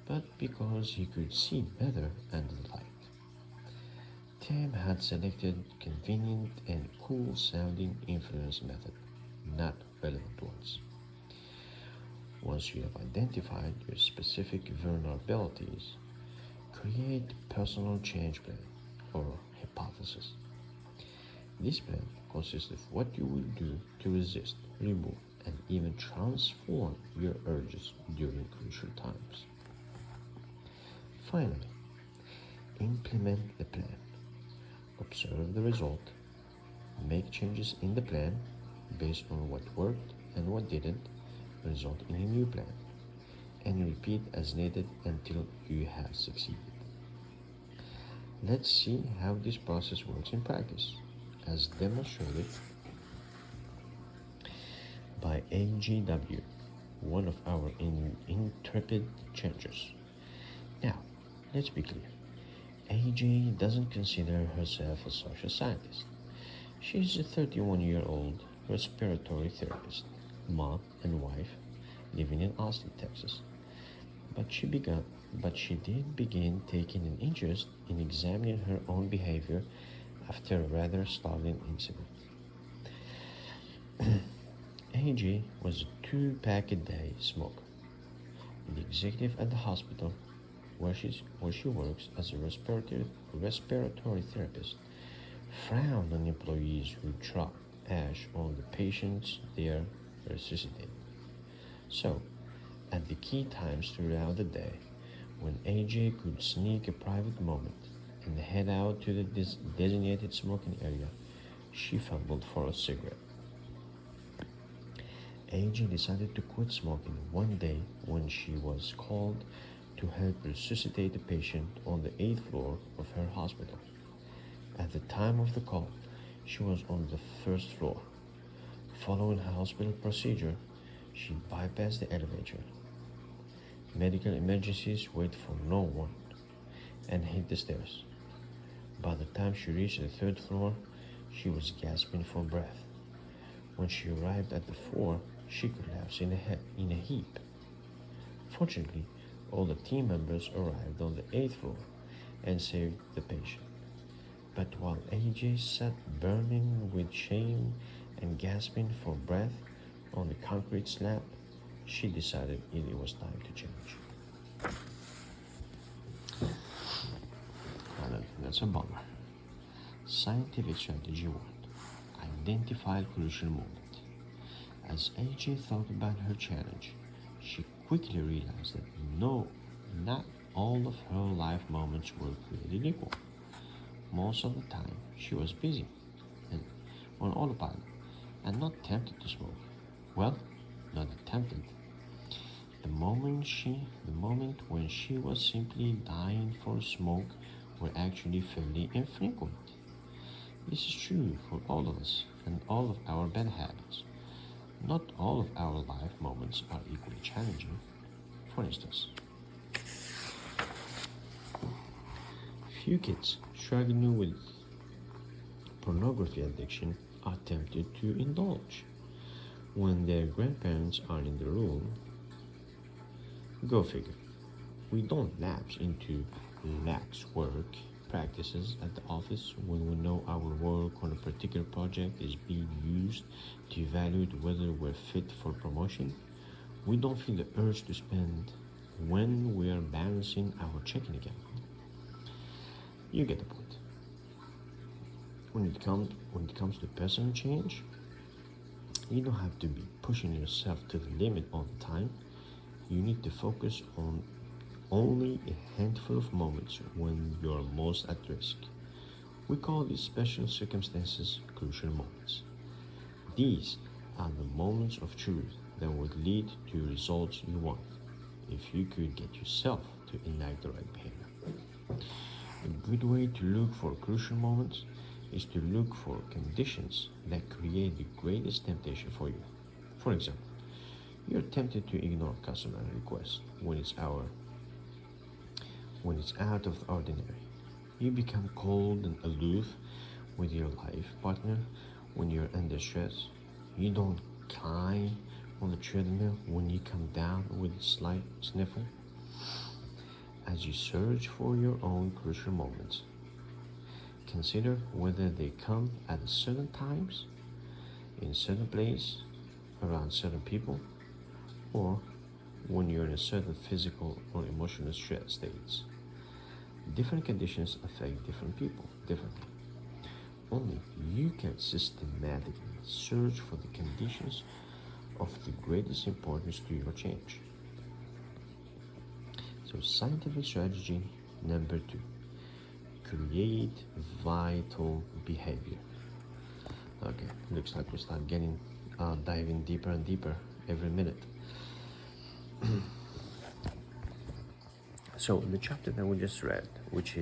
but because he could see better under the light. Tim had selected convenient and cool-sounding influence method, not relevant ones. Once you have identified your specific vulnerabilities, create a personal change plan or hypothesis. This plan consists of what you will do to resist, remove, and even transform your urges during crucial times. Finally, implement the plan. Observe the result. Make changes in the plan based on what worked and what didn't result in a new plan, and repeat as needed until you have succeeded. Let's see how this process works in practice, as demonstrated by AGW, one of our intrepid changers. Now, let's be clear. AJ doesn't consider herself a social scientist. She's a 31-year-old respiratory therapist, mom and wife, living in Austin, Texas. But she began but she did begin taking an interest in examining her own behavior after a rather startling incident. AJ was a two-pack-a-day smoker. The executive at the hospital where she works as a respiratory therapist frowned on employees who dropped ash on the patients they are resuscitating. So, at the key times throughout the day, when AJ could sneak a private moment and head out to the designated smoking area, she fumbled for a cigarette. AJ decided to quit smoking one day when she was called to help resuscitate a patient on the 8th floor of her hospital. At the time of the call, she was on the first floor. Following a hospital procedure, she bypassed the elevator. Medical emergencies wait for no one and hit the stairs. By the time she reached the 3rd floor, she was gasping for breath. When she arrived at the floor, she collapsed in a heap. Fortunately, all the team members arrived on the 8th floor and saved the patient. But while AJ sat burning with shame and gasping for breath on the concrete slab, she decided it was time to change. Well, that's a bummer. Scientific strategy 1. Identify crucial moment. As AJ thought about her challenge, she quickly realized that not all of her life moments were created equal. Most of the time, she was busy and on autopilot and not tempted to smoke. Well, not tempted. The moment when she was simply dying for a smoke were actually fairly infrequent. This is true for all of us and all of our bad habits. Not all of our life moments are equally challenging. For instance, few kids struggling with pornography addiction are tempted to indulge when their grandparents are in the room. Go figure. We don't lapse into lax work practices at the office when we know our work on a particular project is being used to evaluate whether we're fit for promotion. We don't feel the urge to spend when we are balancing our checking account. You get the point. When it comes to personal change, you don't have to be pushing yourself to the limit all the time. You need to focus on only a handful of moments when you're most at risk. We call these special circumstances crucial moments. These are the moments of truth that would lead to results you want if you could get yourself to enact the right behavior. A good way to look for crucial moments is to look for conditions that create the greatest temptation for you. For example, you're tempted to ignore customer requests when it's out of the ordinary. You become cold and aloof with your life partner when you're under stress. You don't climb on the treadmill when you come down with a slight sniffle. As you search for your own crucial moments, consider whether they come at certain times, in certain place, around certain people, or when you're in a certain physical or emotional stress states. Different conditions affect different people differently. Only you can systematically search for the conditions of the greatest importance to your change. So, scientific strategy number 2. Create vital behavior. Okay, looks like we start diving deeper and deeper every minute. So the chapter that we just read, which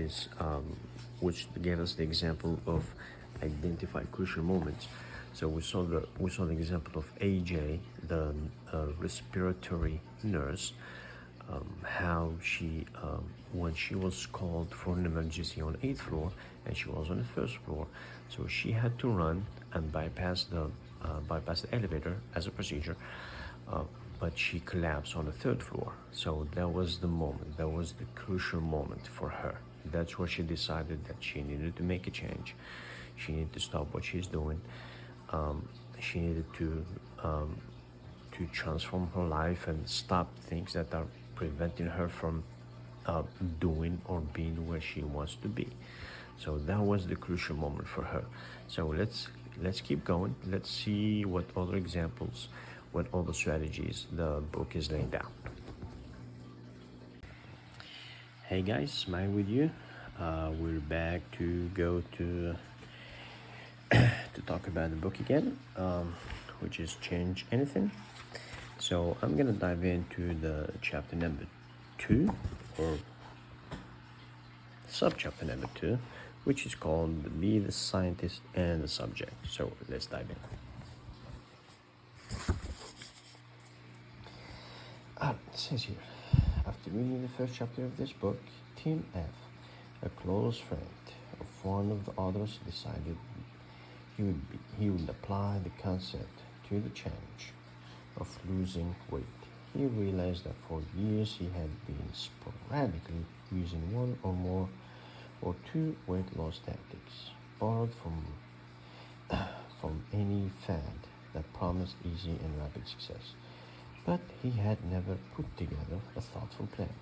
gave us the example of identify crucial moments. So we saw the example of AJ, the respiratory nurse, how she when she was called for an emergency on 8th floor and she was on the 1st floor, so she had to run and bypass the elevator as a procedure. but she collapsed on the third floor. So that was the moment, that was the crucial moment for her. That's where she decided that she needed to make a change. She needed to stop what she's doing. She needed to transform her life and stop things that are preventing her from doing or being where she wants to be. So that was the crucial moment for her. So let's keep going. Let's see what other examples, what other strategies the book is laying down. Hey guys, Smile with you. We're back to go to talk about the book again, which is Change Anything. So I'm gonna dive into the chapter number 2, or subchapter number 2, which is called Be the Scientist and the Subject. So let's dive in. It says here, after reading the first chapter of this book, Tim F., a close friend of one of the authors, decided he would apply the concept to the challenge of losing weight. He realized that for years he had been sporadically using one or more or two weight loss tactics borrowed from any fad that promised easy and rapid success. But he had never put together a thoughtful plan.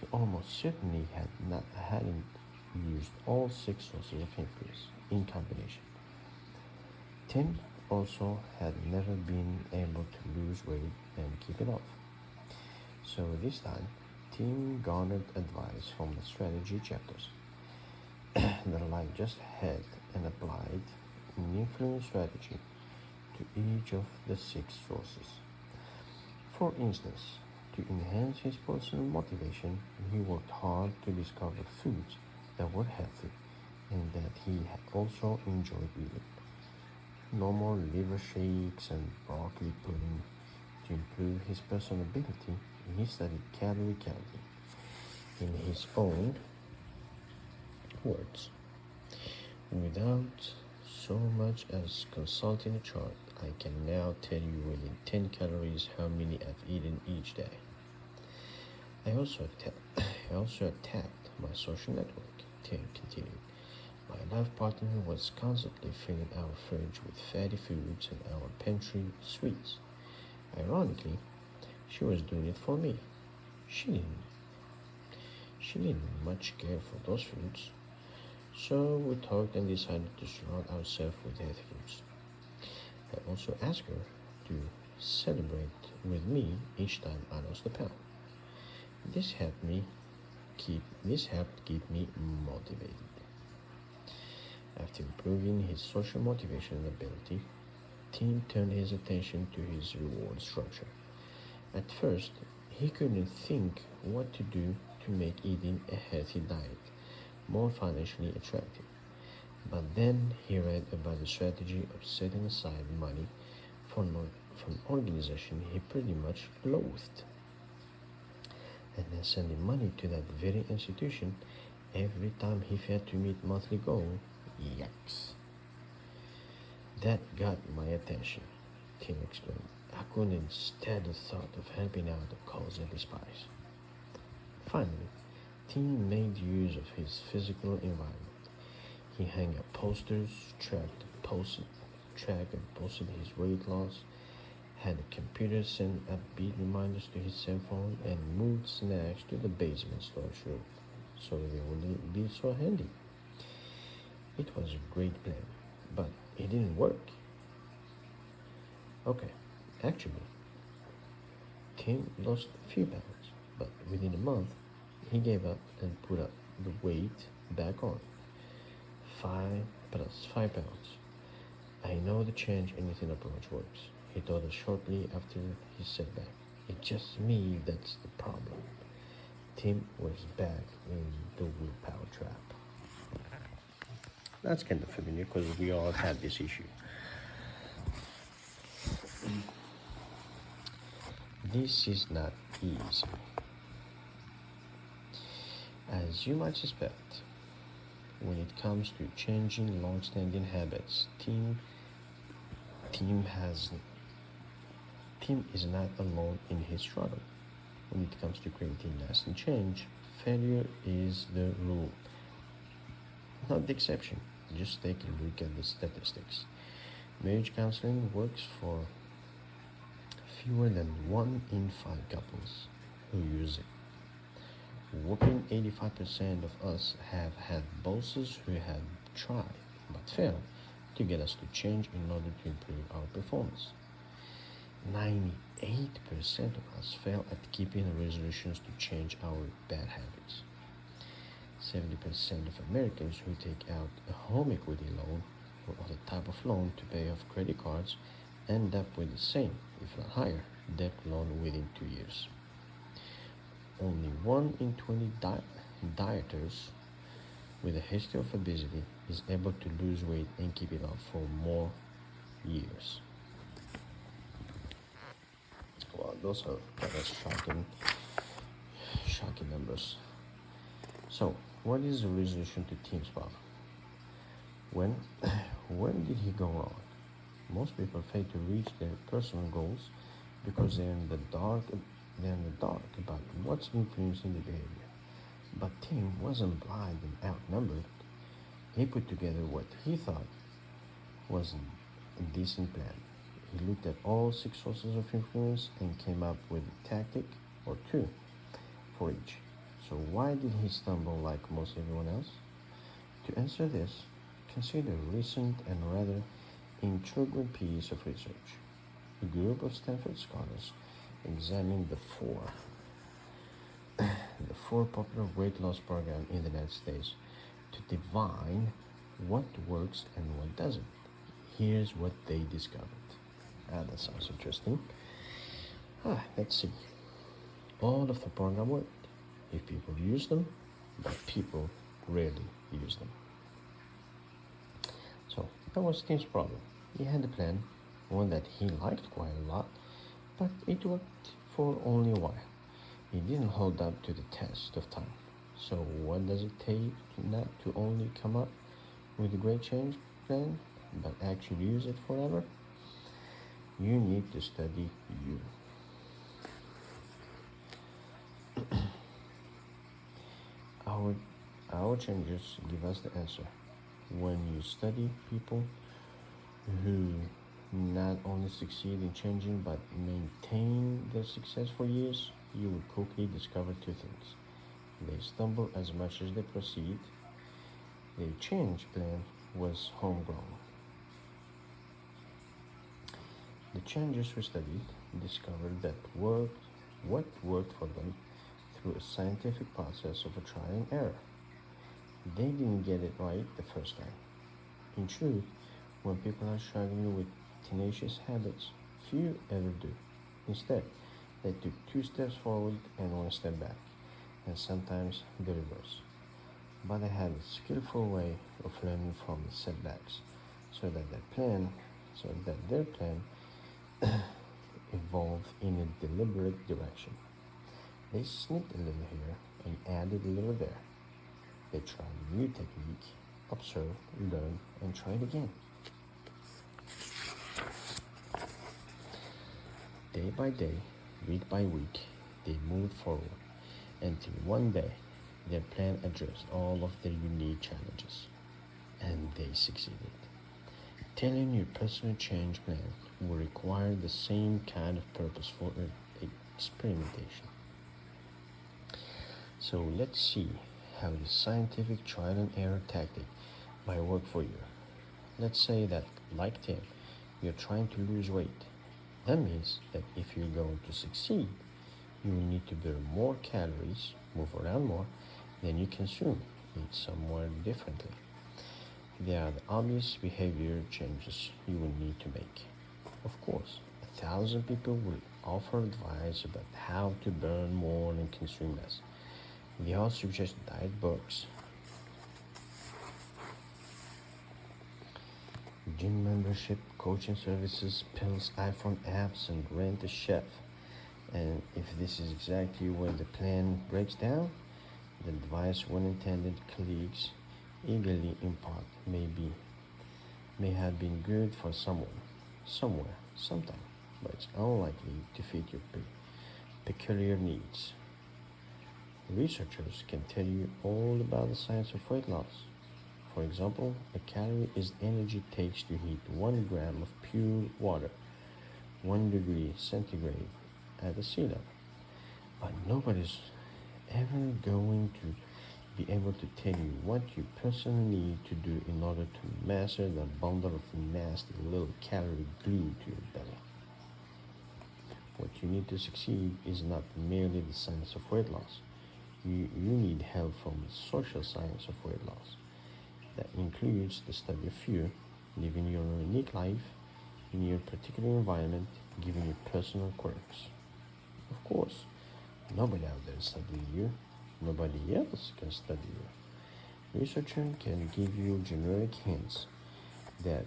He almost certainly hadn't used all 6 sources of influence in combination. Tim also had never been able to lose weight and keep it off. So this time, Tim garnered advice from the strategy chapters that I just had and applied an influence strategy to each of the 6 sources. For instance, to enhance his personal motivation, he worked hard to discover foods that were healthy and that he had also enjoyed eating. No more liver shakes and broccoli pudding. To improve his personability, he studied calorie counting. In his own words, without so much as consulting a chart, I can now tell you within 10 calories how many I've eaten each day. I also attacked my social network. Tim continued. My life partner was constantly filling our fridge with fatty foods and our pantry with sweets. Ironically, she was doing it for me. She didn't much care for those foods. So we talked and decided to surround ourselves with healthy foods. I also asked her to celebrate with me each time I lost a pound. This helped keep me motivated. After improving his social motivation and ability, Tim turned his attention to his reward structure. At first, he couldn't think what to do to make eating a healthy diet more financially attractive. But then he read about the strategy of setting aside money for an organization he pretty much loathed, and then sending money to that very institution every time he failed to meet monthly goal. Yikes. That got my attention, Tim explained. I couldn't stand the thought of helping out a cause I despise. Finally, Tim made use of his physical environment. He hung up posters, tracked and posted his weight loss, had a computer send upbeat reminders to his cell phone, and moved snacks to the basement storage room so they wouldn't be so handy. It was a great plan, but it didn't work. Okay, actually, Tim lost a few pounds, but within a month, he gave up and put up the weight back on. 5 pounds. I know the change anything approach works, he told us shortly after his setback. It's just me that's the problem. Tim was back in the willpower trap. That's kind of familiar because we all had this issue. This is not easy. As you might suspect, when it comes to changing long-standing habits, Tim Tim is not alone in his struggle. When it comes to creating lasting change, failure is the rule, not the exception. Just take a look at the statistics. Marriage counseling works for fewer than 1 in 5 couples who use it. Whopping 85% of us have had bosses who have tried but failed to get us to change in order to improve our performance. 98% of us fail at keeping resolutions to change our bad habits. 70% of Americans who take out a home equity loan or other type of loan to pay off credit cards end up with the same, if not higher, debt load within 2 years. Only 1 in 20 dieters with a history of obesity is able to lose weight and keep it off for more years. Well, those are kind of shocking numbers. So, what is the resolution to Tim's problem? When did he go wrong? Most people fail to reach their personal goals because they're in the dark about what's influencing the behavior. But Tim wasn't blind and outnumbered. He put together what he thought was a decent plan. He looked at all 6 sources of influence and came up with a tactic or 2 for each. So why did he stumble like most everyone else? To answer this, consider a recent and rather intriguing piece of research. A group of Stanford scholars examined the four popular weight loss programs in the United States to divine what works and what doesn't. Here's what they discovered. That sounds interesting. Let's see. All of the program worked if people use them, but people rarely use them. So that was Tim's problem. He had a plan, one that he liked quite a lot, but it worked for only a while. It didn't hold up to the test of time. So what does it take not to only come up with a great change plan, but actually use it forever? You need to study you. Our changes give us the answer. When you study people who not only succeed in changing but maintain their success for years, you will quickly discover 2 things. They stumble as much as they proceed. Their change plan was homegrown. The changes we studied discovered that what worked for them through a scientific process of a trial and error. They didn't get it right the first time. In truth, when people are struggling with tenacious habits, few ever do. Instead, they took 2 steps forward and 1 step back, and sometimes the reverse. But they had a skillful way of learning from the setbacks, so that their plan evolved in a deliberate direction. They snipped a little here and added a little there. They tried a new technique, observed, learned, and tried again. Day by day, week by week, they moved forward until one day their plan addressed all of their unique challenges, and they succeeded. Telling your personal change plan will require the same kind of purposeful experimentation. So let's see how the scientific trial and error tactic might work for you. Let's say that, like Tim, you're trying to lose weight. That means that if you're going to succeed, you will need to burn more calories, move around more than you consume, eat somewhere differently. There are the obvious behavior changes you will need to make. Of course, 1,000 people will offer advice about how to burn more and consume less. They all suggest diet books, gym membership, coaching services, pills, iPhone apps, and rent a chef. And if this is exactly where the plan breaks down, the advice well-intended colleagues eagerly impart may have been good for someone, somewhere, sometime. but it's unlikely to fit your peculiar needs. Researchers can tell you all about the science of weight loss. For example, a calorie is the energy it takes to heat 1 gram of pure water 1 degree centigrade at the sea level. But nobody's ever going to be able to tell you what you personally need to do in order to master the bundle of nasty little calorie glue to your belly. What you need to succeed is not merely the science of weight loss. You need help from the social science of weight loss. That includes the study of you, living your unique life in your particular environment, giving you personal quirks. Of course, nobody out there is studying you. Nobody else can study you. Researchers can give you generic hints that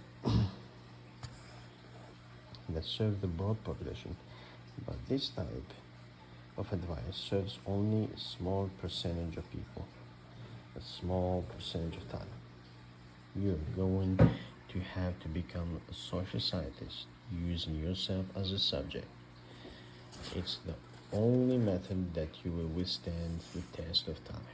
that serve the broad population, but this type of advice serves only a small percentage of people, a small percentage of time. You're going to have to become a social scientist using yourself as a subject. It's the only method that you will withstand the test of time.